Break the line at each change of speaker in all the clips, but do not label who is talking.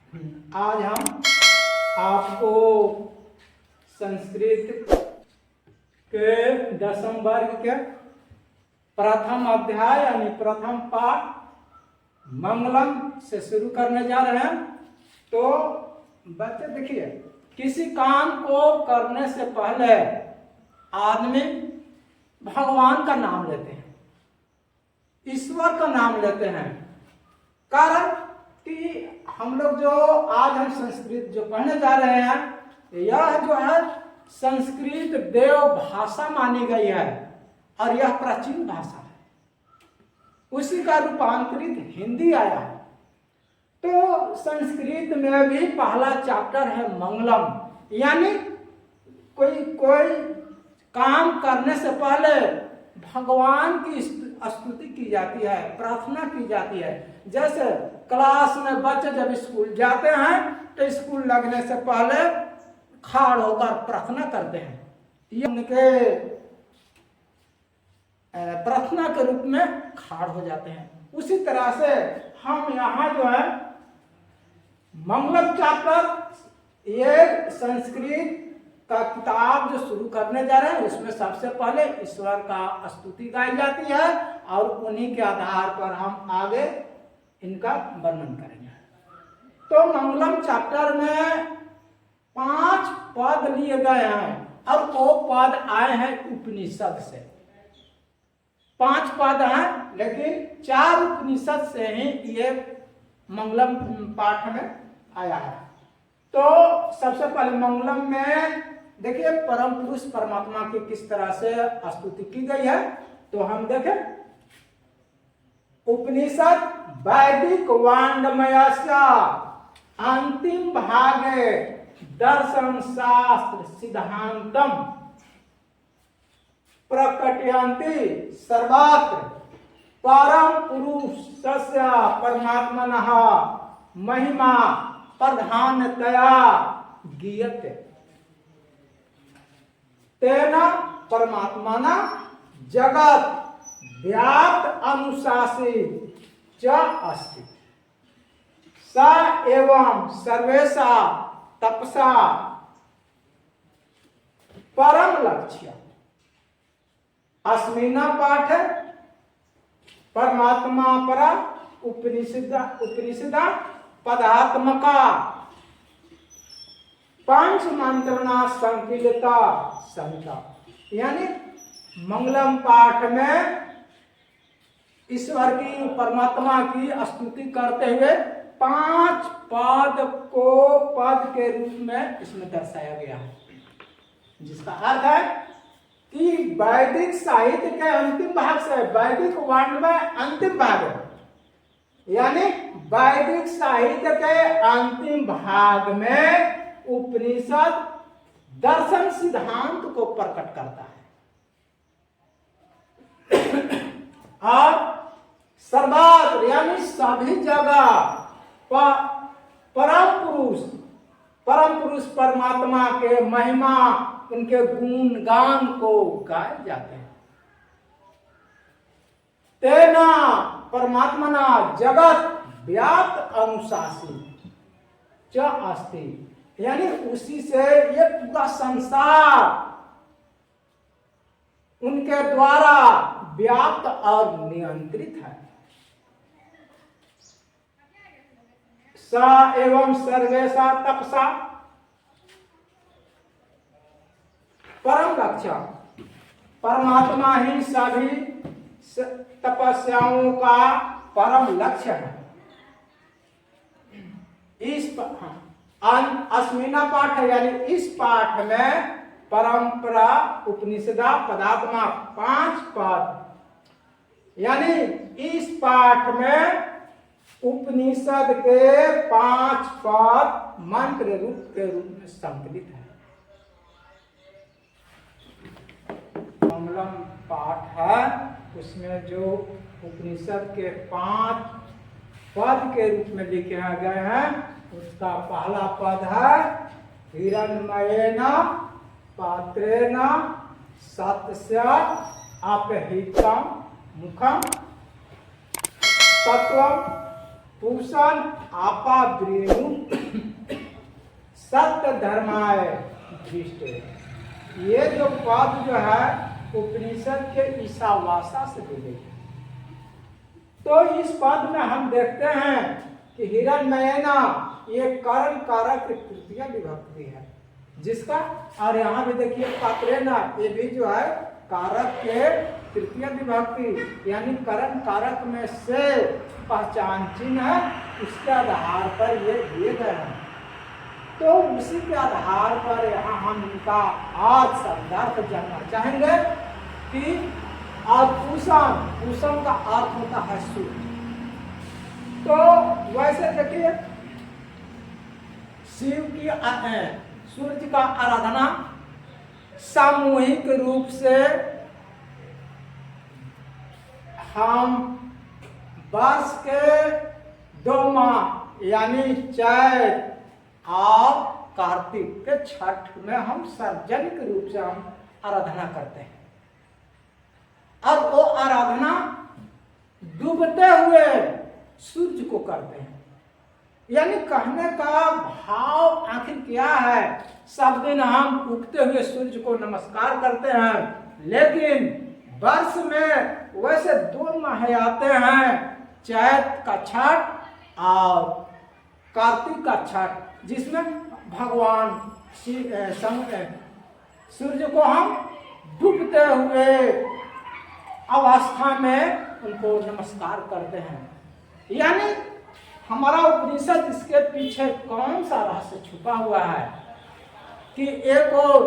आज हम आपको संस्कृत के 10वीं वर्ग के प्रथम अध्याय यानी प्रथम पाठ मंगलम से शुरू करने जा रहे हैं। तो बच्चे देखिए, किसी काम को करने से पहले आदमी भगवान का नाम लेते हैं, ईश्वर का नाम लेते हैं। कारण कि हम लोग जो आज हम संस्कृत जो पढ़ने जा रहे हैं, यह जो है संस्कृत देव भाषा मानी गई है और यह प्राचीन भाषा है। उसी का रूपांतरित हिंदी आया है। तो संस्कृत में भी पहला चैप्टर है मंगलम, यानी कोई काम करने से पहले भगवान की स्तुति की जाती है, प्रार्थना की जाती है। जैसे क्लास में बच्चे जब स्कूल जाते हैं तो स्कूल लगने से पहले खड़ा होकर प्रार्थना करते हैं, ये उनके प्रार्थना के रूप में खड़ा हो जाते हैं। उसी तरह से हम यहाँ जो है मंगलम चैप्टर, ये संस्कृत का किताब जो शुरू करने जा रहे हैं, उसमें सबसे पहले ईश्वर का स्तुति गाई जाती है और उन्हीं के आधार पर हम आगे इनका वर्णन करेंगे। तो मंगलम चैप्टर में 5 पद लिए गए हैं और वो पद आए हैं उपनिषद से। 5 पद हैं, लेकिन 4 उपनिषद से ही ये मंगलम पाठ में आया है। तो सबसे पहले मंगलम में देखिए परम पुरुष परमात्मा की किस तरह से स्तुति की गई है। तो हम देखें, उपनिषद वैदिक वाङ्मयस्य अंतिम भागे दर्शन शास्त्र सिद्धांतम प्रकटयन्ति सर्वत्र परम पुरुषस्य परमात्मनः महिमा प्रधानतया गीयते। तेना परमात्मना जगत व्याप्त अनुशासित च अस्ति। स एवं सर्वेषा तपसा परम लक्ष्य। अस्मिन् पाठे परमात्मा परा उपनिषद पदात्मका पंच मंत्रणा संकीलता संहिता। यानी मंगलम पाठ में ईश्वर की परमात्मा की स्तुति करते हुए 5 पद को पद के रूप में इसमें दर्शाया गया है, जिसका अर्थ है कि वैदिक साहित्य के अंतिम भाग से वैदिक वर्ण में अंतिम भाग है, यानी वैदिक साहित्य के अंतिम भाग में उपनिषद दर्शन सिद्धांत को प्रकट करता है। और सर्वत्र यानी सभी जगह परम पुरुष परमात्मा के महिमा, उनके गुण गान को गाए जाते हैं। तेना परमात्मना जगत व्याप्त अनुशासित च अस्ति। यानी उसी से ये पूरा संसार उनके द्वारा व्याप्त और नियंत्रित है। स एवं सर्वेषा तपसा परम लक्ष्य। परमात्मा ही सभी तपस्याओं का परम लक्ष्य है। इस अस्मिना पाठ है, यानी इस पाठ में परंपरा उपनिषदा पदात्मा 5 पद, यानी इस पाठ में उपनिषद के 5 पद मंत्र रूप के रूप में संकलित है। मंगलम पाठ है, उसमें जो उपनिषद के 5 पद के रूप में लिखे गए हैं, उसका पहला पद है हिरण्मयेन पात्रेण सत्स्य अपहितम मुखम तत्वम पूषण आपा ब्रेणु सत्य धर्माय दृष्टि। ये जो पद जो है उपनिषद के ईशावासा से ली गई। तो इस पद में हम देखते हैं कि हिरण्मयेन ये कर्म कारक तृतीय विभक्ति है जिसका, और यहाँ भी देखिए पात्रेण ये भी जो है कारक के तृतीय विभक्ति, यानी कर्म कारक में से पहचान चिन्ह है, उसके आधार पर ये दिए गए हैं। तो उसी के आधार पर यहाँ हम इनका आज शब्दार्थ जानना चाहेंगे कि और पूषण का अर्थ होता है सूर्य। तो वैसे देखिए शिव की सूर्य का आराधना सामूहिक रूप से हम वर्ष के 2 माह यानी चैत और कार्तिक के छठ में हम सार्वजनिक रूप से हम आराधना करते हैं। और वो आराधना डूबते हुए सूर्य को करते हैं। यानी कहने का भाव आखिर क्या है, सब दिन हम उगते हुए सूर्य को नमस्कार करते हैं, लेकिन वर्ष में वैसे 2 माह आते हैं, चैत का छठ और कार्तिक का छठ, जिसमें भगवान सूर्य को हम डूबते हुए अवस्था में उनको नमस्कार करते हैं। यानी हमारा उपनिषद इसके पीछे कौन सा रहस्य छुपा हुआ है कि एक और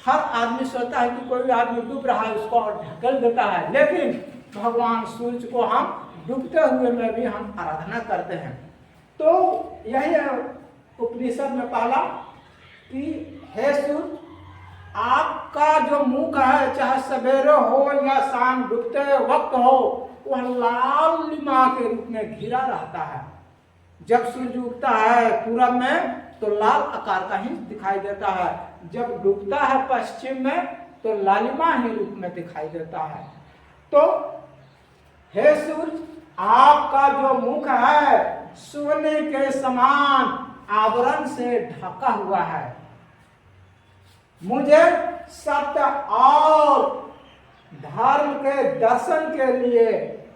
हर आदमी सोचता है कि कोई आदमी डूब रहा है उसको और ढकेल देता है, लेकिन भगवान सूर्य को हम डूबते हुए में भी हम आराधना करते हैं। तो यही उपनिषद में पहला कि हे सूर्य, आपका जो मुख है चाहे सवेरे हो या शाम डूबते वक्त हो, वह लाल लिमा के रूप में घिरा रहता है। जब सूर्य उगता है पूरब में तो लाल आकार का ही दिखाई देता है, जब डूबता है पश्चिम में तो लालिमा ही रूप में दिखाई देता है। तो हे सूर्य, आपका जो मुख है सोने के समान आवरण से ढका हुआ है, मुझे सत्य और धर्म के दर्शन के लिए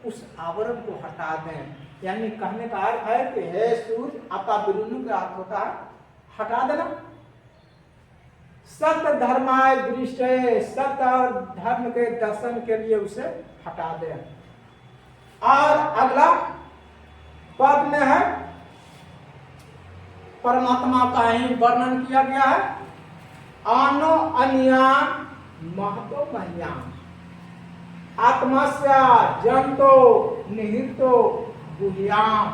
उस आवरण को हटा दें। यानी कहने का अर्थ है कि हे सूर्य, आपा बिरुनु का अर्थ होता है हटा देना। सत्य धर्माय दृष्टि, सत्य और धर्म के दर्शन के लिए उसे हटा दें। और अगला पद में है परमात्मा का ही वर्णन किया गया है, आनो अन्यान महतो मह्यान आत्मस्य जंतो निहितो गुह्याम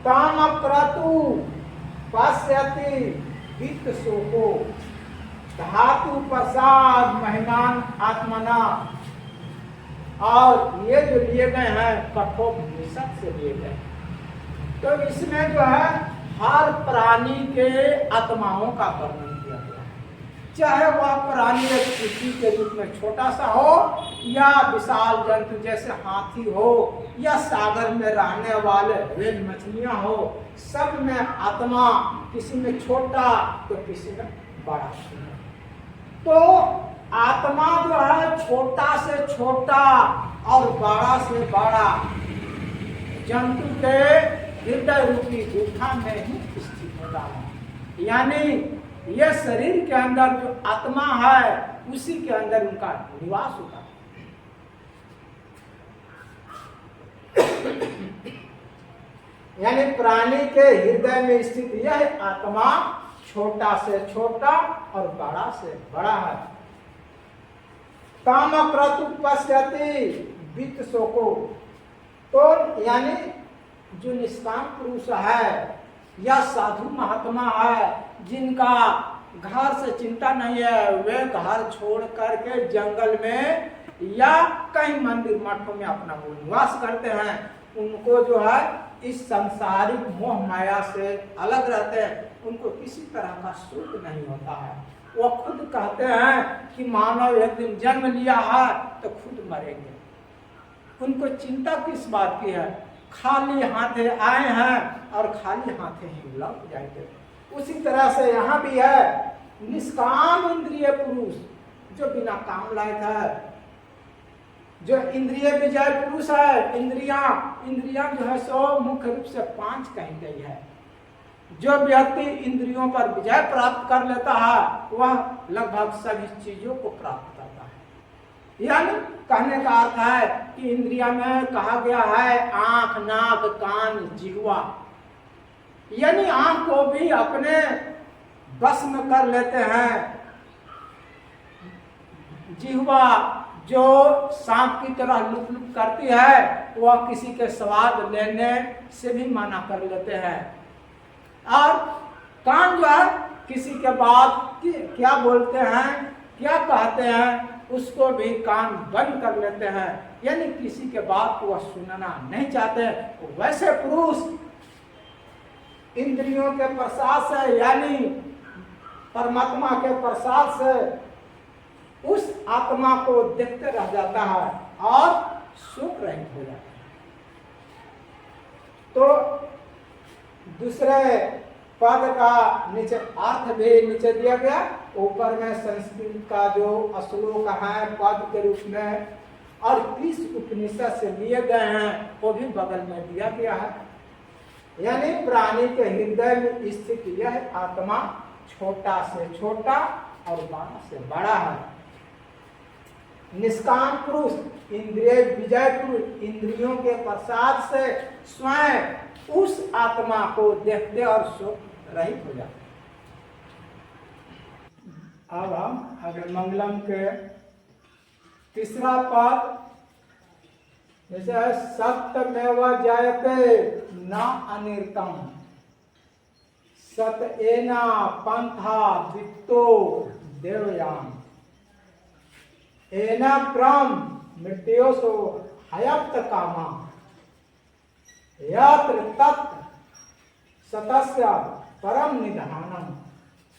ताम क्रतु पश्यति वित्त शोको धातु प्रसाद महिमान आत्मना। और ये जो लिए गए हैं कठोपनिषद से लिए गए। तो इसमें जो है हर प्राणी के आत्माओं का वर्णन किया गया है, चाहे वह प्राणी एक किसी के रूप में छोटा सा हो या विशाल जंतु जैसे हाथी हो या सागर में रहने वाले वेल मछलियां हो, सब में आत्मा किसी में छोटा तो किसी में बड़ा। तो आत्मा जो है छोटा से छोटा और बड़ा से बड़ा जंतु के हृदय रूपी गुफा में ही स्थित होता है। यानी ये शरीर के अंदर जो आत्मा है उसी के अंदर उनका निवास होता है। यानी प्राणी के हृदय में स्थित यह आत्मा छोटा से छोटा और बड़ा से बड़ा है। काम क्रतु पश्यति वित्त शोको। तो यानी जो निष्काम पुरुष है या साधु महात्मा है जिनका घर से चिंता नहीं है, वे घर छोड़ करके जंगल में या कहीं मंदिर मठों में अपना वो निवास करते हैं, उनको जो है इस सांसारिक मोह माया से अलग रहते हैं, उनको किसी तरह का सुख नहीं होता है। वो खुद कहते हैं कि मानव एक दिन जन्म लिया है तो खुद मरेंगे। उनको चिंता किस बात की है? खाली हाथे आए हैं और खाली हाथे ही लौट जाएंगे। उसी तरह से यहाँ भी है, निष्काम इंद्रिय पुरुष जो बिना काम लायक है, जो इंद्रिय विजय पुरुष है। इंद्रियां जो है सो मुख्य रूप से 5 कही गई है। जो व्यक्ति इंद्रियों पर विजय प्राप्त कर लेता है वह लगभग सभी चीजों को प्राप्त करता है। यानी कहने का अर्थ है कि इंद्रिया में कहा गया है आंख, नाक, कान, जिह्वा, यानी आंख को भी अपने बस में कर लेते हैं। जिह्वा जो सांप की तरह लुप लुप करती है, वह किसी के स्वाद लेने से भी मना कर लेते हैं। और कान जो है किसी के बात क्या बोलते हैं, क्या कहते हैं, उसको भी कान बंद कर लेते हैं, यानी किसी के बात को वह सुनना नहीं चाहते। वैसे पुरुष इंद्रियों के प्रसाद से, यानी परमात्मा के प्रसाद से उस आत्मा को देखते रह जाता है और सुख रहित हो जाता है। तो दूसरे पद का नीचे अर्थ भी नीचे दिया गया। ऊपर में संस्कृत का जो श्लोक है पद के रूप में और 30 उपनिषद से लिए गए हैं वो भी बगल में दिया गया है। यानी प्राणी के हृदय में स्थित यह आत्मा छोटा से छोटा और बड़ा से बड़ा है। निष्काम पुरुष, इंद्रिय विजय पुरुष, इंद्रियों के प्रसाद से स्वयं उस आत्मा को देखते और सुख रहित हो जाते। अब हम अगर मंगलम के तीसरा पद जैसे सत्यमेव जयते न अनिर्तम सत्येना पंथा वित्तो देवयाम एना क्रम मृत्योसो हयप्त कामा यत्र तत् सतस्य परम निधानम।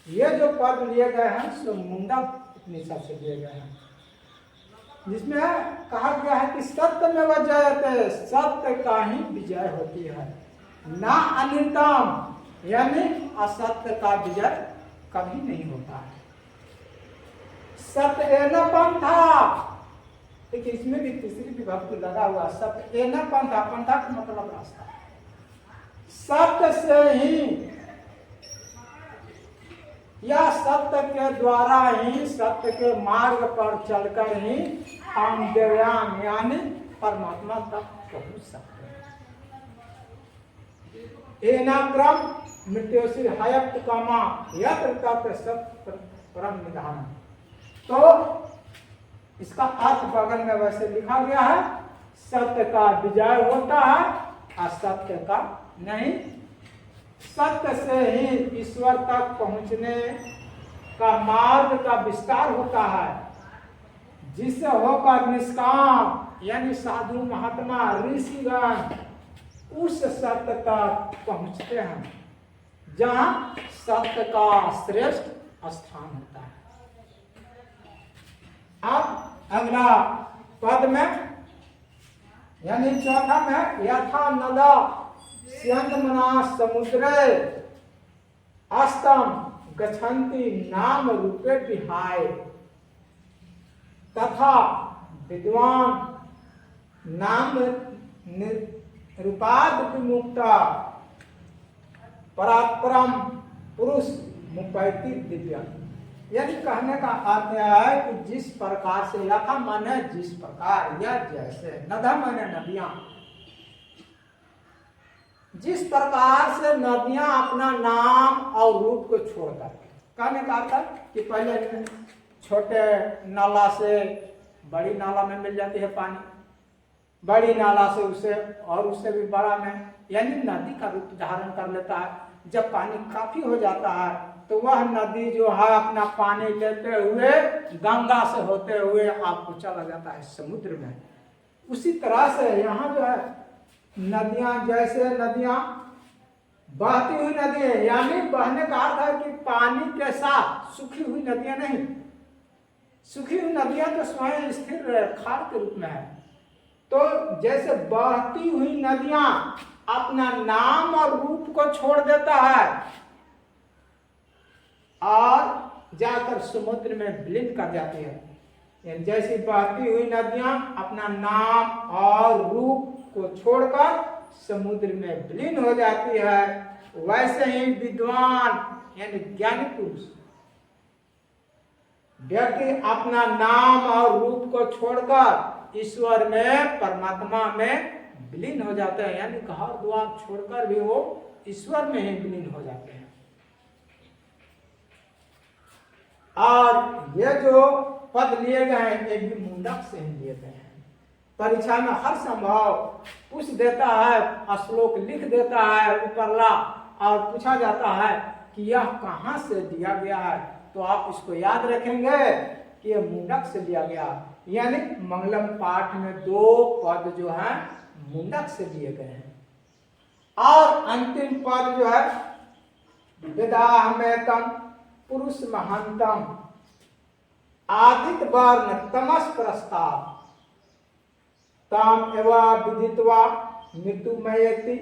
ये जो पद लिए गए हैं सो मुंडा उपनिषद से लिए गए हैं, जिसमें कहा गया है कि सत्य में जयते, सत्य का ही विजय होती है। ना अनितम, यानी असत्य का विजय कभी नहीं होता है। सत्य न पंथा, देखिए इसमें भी तीसरी विभक्ति लगा हुआ। सत्य न पंथा, पंथा का मतलब रास्ता। सत्य से ही या सत्य के द्वारा ही, सत्य के मार्ग पर चलकर ही हम देवयान यानी परमात्मा तक पहुंच सकते हैं। एना क्रम मृत्योसी हयप्त कामा यत्र तत्र सत्य परम निधान। तो इसका अर्थ बगल में वैसे लिखा गया है, सत्य का विजय होता है, असत्य का नहीं। सत्य से ही ईश्वर तक पहुंचने का मार्ग का विस्तार होता है, जिससे होकर निष्काम यानी साधु महात्मा ऋषिगण उस सत्य तक पहुंचते हैं जहां सत्य का श्रेष्ठ स्थान होता है। अब अगला पद में यानी चौथा में यथा नदा स्यंदमना समुद्रे अस्तम गच्छन्ति नाम रूपे विहाय तथा विद्वान नाम रूपाद विमुक्ता पराक्रम पुरुष मुपैति दिव्य। यानी कहने का अर्थ है कि जिस प्रकार से, यथा माने जिस प्रकार, या जैसे, नदा माने नदियां, जिस प्रकार से नदियां अपना नाम और रूप को छोड़कर, कहने का अर्थ है कि पहले छोटे नाला से बड़ी नाला में मिल जाती है पानी, बड़ी नाला से उसे और उससे भी बड़ा में, यानी नदी का रूप धारण कर लेता है। जब पानी काफी हो जाता है तो वह नदी जो है अपना पानी लेते हुए गंगा से होते हुए आपको चला जाता है समुद्र में। उसी तरह से यहाँ जो है नदियां, जैसे नदियां बहती हुई नदी है, यानी बहने का अर्थ है कि पानी के साथ सूखी हुई नदियां नहीं। सूखी हुई नदियां तो स्वयं स्थिर खाद के रूप में है, तो जैसे बहती हुई नदियां अपना नाम और रूप को छोड़ देता है और जाकर समुद्र में विलीन कर जाती है। जैसी बहती हुई नदियां अपना नाम और रूप को छोड़कर समुद्र में विलीन हो जाती है, वैसे ही विद्वान यानी ज्ञानी पुरुष व्यक्ति अपना नाम और रूप को छोड़कर ईश्वर में, परमात्मा में विलीन हो जाते हैं। यानी घर द्वार छोड़कर भी वो ईश्वर में ही विलीन हो जाते हैं। और ये जो पद लिए गए हैं ये भी मुंडक से ही लिए गए हैं। परीक्षा में हर संभव पूछ देता है, श्लोक लिख देता है ऊपरला, और पूछा जाता है कि यह कहाँ से दिया गया है, तो आप इसको याद रखेंगे कि यह मुंडक से दिया गया। यानी मंगलम पाठ में 2 पद जो है मुंडक से दिए गए हैं। और अंतिम पद जो है विदाहमेतम पुरुष महंतम आदित्य वर्ण तमस प्रस्ताव ताम एवा विदित्वा मृत्युमयति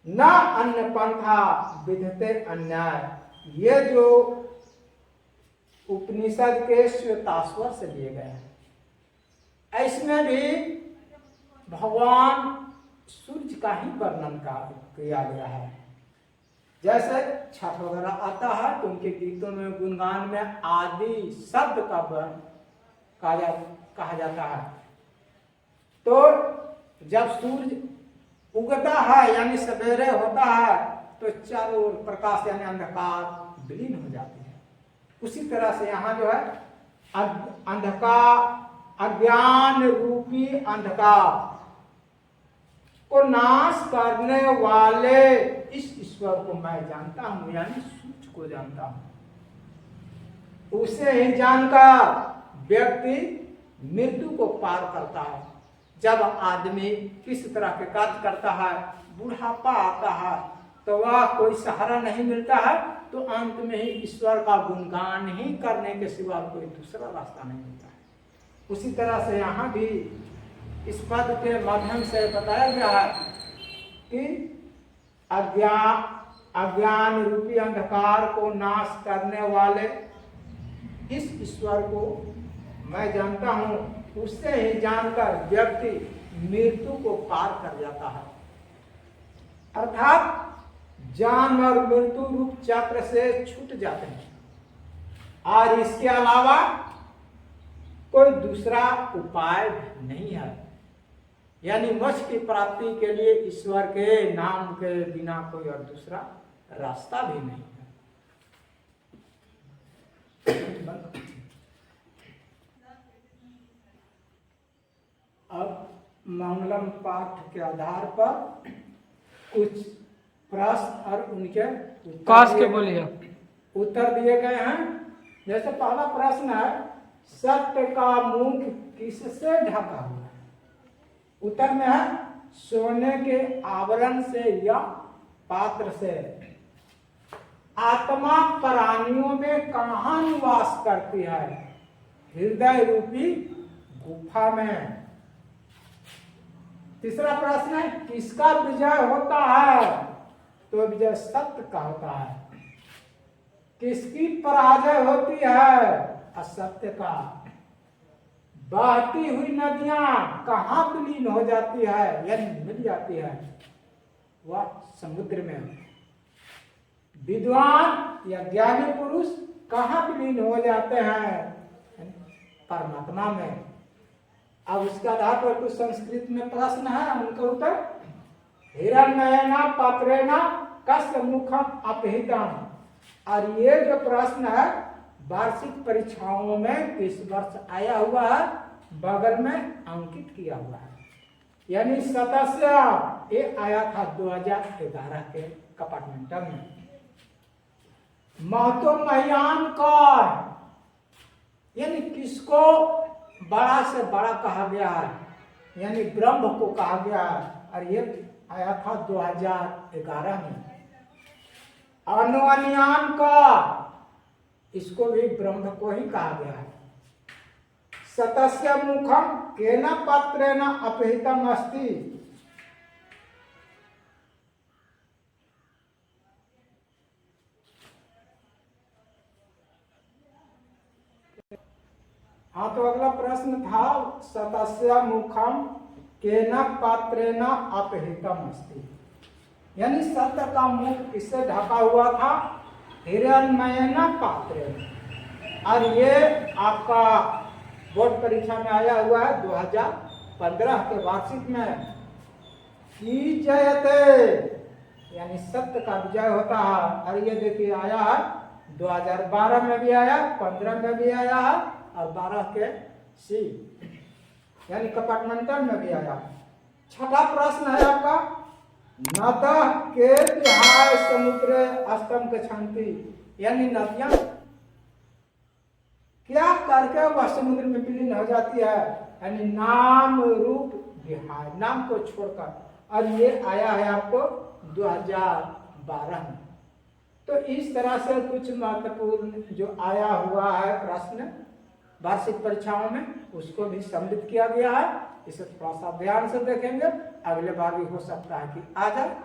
न अन्य पंथा विधते अन्याय। ये जो उपनिषद के श्वेताश्वर से लिए गए हैं, इसमें भी भगवान सूर्य का ही वर्णन किया गया है। जैसे छठ वगैरह आता है तो उनके गीतों में, गुणगान में आदि शब्द का कहा जाता है। तो जब सूर्य उगता है यानी सवेरे होता है तो चारों ओर प्रकाश यानी अंधकार विलीन हो जाती है। उसी तरह से यहाँ जो है अंधकार, अज्ञान रूपी अंधकार को नाश करने वाले इस ईश्वर को मैं जानता हूं, यानी सूर्य को जानता हूं। उसे ही जानकर व्यक्ति मृत्यु को पार करता है। जब आदमी किस तरह के कार्य करता है, बुढ़ापा आता है तो वह कोई सहारा नहीं मिलता है, तो अंत में ही ईश्वर का गुणगान ही करने के सिवा कोई दूसरा रास्ता नहीं मिलता है। उसी तरह से यहाँ भी इस पद के माध्यम से बताया गया है कि अज्ञान रूपी अंधकार को नाश करने वाले इस ईश्वर को मैं जानता हूं। उससे ही जानकर व्यक्ति मृत्यु को पार कर जाता है, अर्थात जन्म और मृत्यु रूप चक्र से छूट जाते हैं। और इसके अलावा कोई दूसरा उपाय नहीं है। यानी मोक्ष की प्राप्ति के लिए ईश्वर के नाम के बिना कोई और दूसरा रास्ता भी नहीं है। अब मंगलम पाठ के आधार पर कुछ प्रश्न और उनके उत्तर दिए गए हैं। जैसे पहला प्रश्न है, सत्य का मुख किससे ढका हुआ है? उत्तर में है सोने के आवरण से या पात्र से। आत्मा प्राणियों में कहाँ निवास करती है? हृदय रूपी गुफा में। तीसरा प्रश्न है, किसका विजय होता है? तो विजय सत्य का होता है। किसकी पराजय होती है? असत्य का। बहती हुई नदियां कहाँ विलीन हो जाती है यानी मिल जाती है? वह समुद्र में। विद्वान या ज्ञानी पुरुष कहाँ विलीन हो जाते हैं? परमात्मा में। अब उसके आधार पर कुछ संस्कृत में प्रश्न है, उनका उत्तर हिरण्यना पात्रेना कस्य मुखम अपहितम। और ये जो प्रश्न है वार्षिक परीक्षाओं में इस वर्ष आया हुआ है, बगल में अंकित किया हुआ है। यानी सदस्य ये आया था 2011 के कंपार्टमेंटल में। महतो महायान का यानी किसको बड़ा से बड़ा कहा गया है, यानी ब्रह्म को कहा गया है, और ये आया था 2011 में। अनुयान का इसको भी ब्रह्म को ही कहा गया है। सतस्य मुखम केन पात्रेण अपहृतम अस्ति। हाँ, तो अगला प्रश्न था सतस्य मुखम केन पात्रेण अपहृतम अस्ति, यानी सत्य का मुख किससे ढका हुआ था? हिरण्मयेन पात्रेण। और ये आपका बोर्ड परीक्षा में आया हुआ है 2015 के वार्षिक में। की जयते, यानी सत्य का विजय होता है। और ये देखिए आया है 2012 में भी आया, 15 में भी आया है और 12 के सी यानी कपाटमंथन में भी आया। छठा प्रश्न है आपका, नदः के विहाय समुद्रे अस्तम गच्छन्ति, यानी नदियां क्या करके वह समुद्र में विलीन हो जाती है, यानी नाम रूप विहाय, नाम को छोड़कर। और ये आया है आपको 2012 में। तो इस तरह से कुछ महत्वपूर्ण जो आया हुआ है प्रश्न वार्षिक परीक्षाओं में, उसको भी सम्मिलित किया गया है। इसे थोड़ा सा ध्यान से देखेंगे, अगले बार भी हो सकता है कि आ जाए।